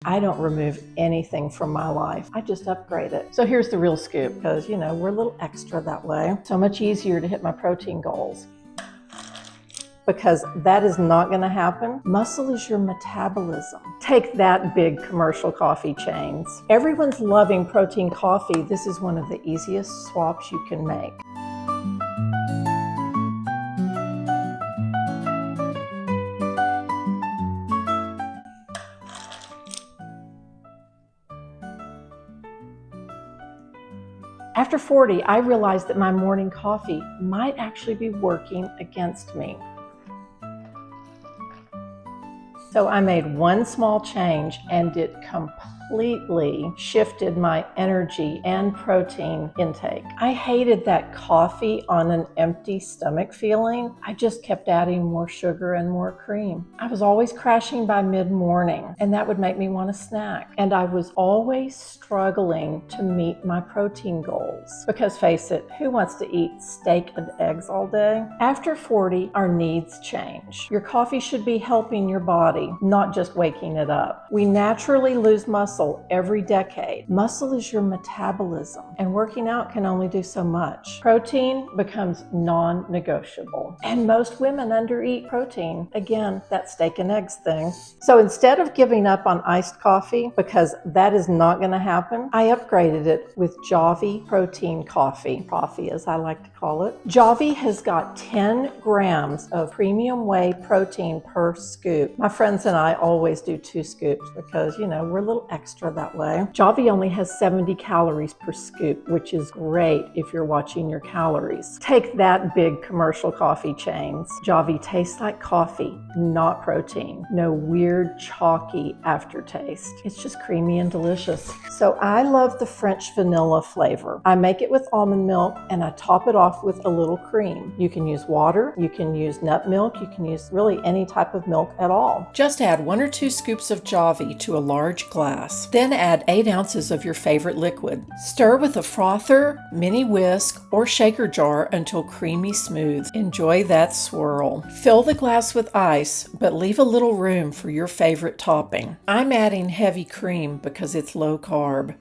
I don't remove anything from my life. I just upgrade it. So here's the real scoop, because we're a little extra that way. So much easier to hit my protein goals. Because that is not going to happen. Muscle is your metabolism. Take that, big commercial coffee chains. Everyone's loving protein coffee. This is one of the easiest swaps you can make. After 40, I realized that my morning coffee might actually be working against me. So I made one small change and it completely shifted my energy and protein intake. I hated that coffee on an empty stomach feeling. I just kept adding more sugar and more cream. I was always crashing by mid-morning, and that would make me want a snack. And I was always struggling to meet my protein goals. Because face it, who wants to eat steak and eggs all day? After 40, our needs change. Your coffee should be helping your body, not just waking it up. We naturally lose muscle every decade. Muscle is your metabolism, and working out can only do so much. Protein becomes non-negotiable, and most women undereat protein. Again, that steak and eggs thing. So instead of giving up on iced coffee, because that is not going to happen, I upgraded it with Javvy protein coffee, proffee as I like to call it. Javvy has got 10 grams of premium whey protein per scoop. My friends and I always do 2 scoops because, we're a little extra that way. Javvy only has 70 calories per scoop, which is great if you're watching your calories. Take that, big commercial coffee chains. Javvy tastes like coffee, not protein. No weird, chalky aftertaste. It's just creamy and delicious. So I love the French vanilla flavor. I make it with almond milk and I top it off with a little cream. You can use water, you can use nut milk, you can use really any type of milk at all. Just add 1 or 2 scoops of Javvy to a large glass. Then add 8 ounces of your favorite liquid. Stir with a frother, mini whisk, or shaker jar until creamy smooth. Enjoy that swirl. Fill the glass with ice, but leave a little room for your favorite topping. I'm adding heavy cream because it's low carb.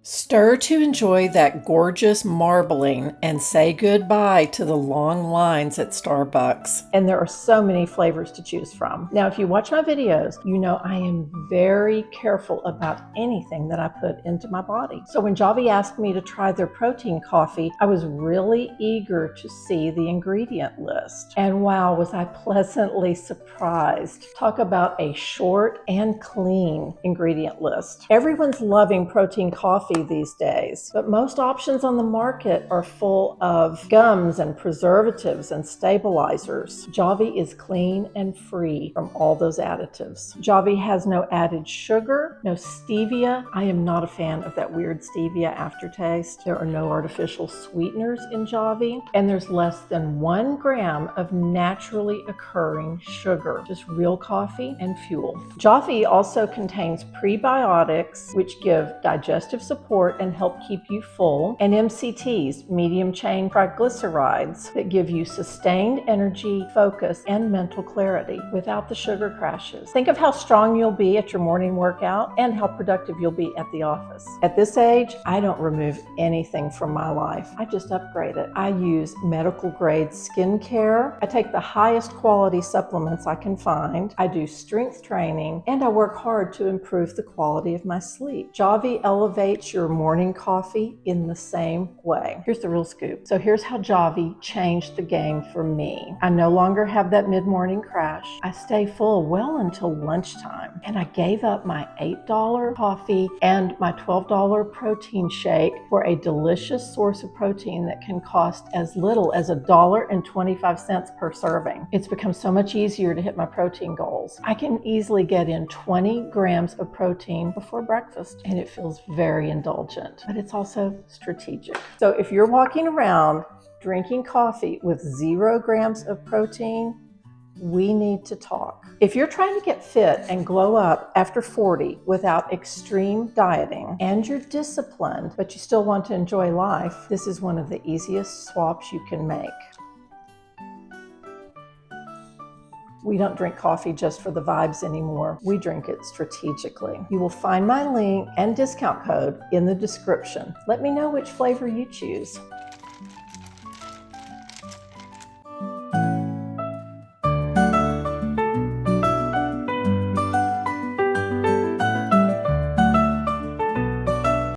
Stir to enjoy that gorgeous marbling and say goodbye to the long lines at Starbucks. And there are so many flavors to choose from. Now, if you watch my videos, you know I am very careful about anything that I put into my body. So when Javvy asked me to try their protein coffee, I was really eager to see the ingredient list. And wow, was I pleasantly surprised. Talk about a short and clean ingredient list. Everyone's loving protein coffee these days, but most options on the market are full of gums and preservatives and stabilizers. Javvy is clean and free from all those additives. Javvy has no added sugar, no stevia. I am not a fan of that weird stevia aftertaste. There are no artificial sweeteners in Javvy, and there's less than 1 gram of naturally occurring sugar, just real coffee and fuel. Javvy also contains prebiotics, which give digestive support and help keep you full, and MCTs, medium chain triglycerides, that give you sustained energy, focus, and mental clarity without the sugar crashes. Think of how strong you'll be at your morning workout and how productive you'll be at the office. At this age, I don't remove anything from my life. I just upgrade it. I use medical grade skincare. I take the highest quality supplements I can find. I do strength training, and I work hard to improve the quality of my sleep. Javvy elevates your morning coffee in the same way. Here's the real scoop. So here's how Javvy changed the game for me. I no longer have that mid-morning crash. I stay full well until lunchtime, and I gave up my $8 coffee and my $12 protein shake for a delicious source of protein that can cost as little as $1.25 per serving. It's become so much easier to hit my protein goals. I can easily get in 20 grams of protein before breakfast, and it feels very indulgent, but it's also strategic. So if you're walking around drinking coffee with 0 grams of protein, we need to talk. If you're trying to get fit and glow up after 40 without extreme dieting, and you're disciplined, but you still want to enjoy life, this is one of the easiest swaps you can make. We don't drink coffee just for the vibes anymore. We drink it strategically. You will find my link and discount code in the description. Let me know which flavor you choose.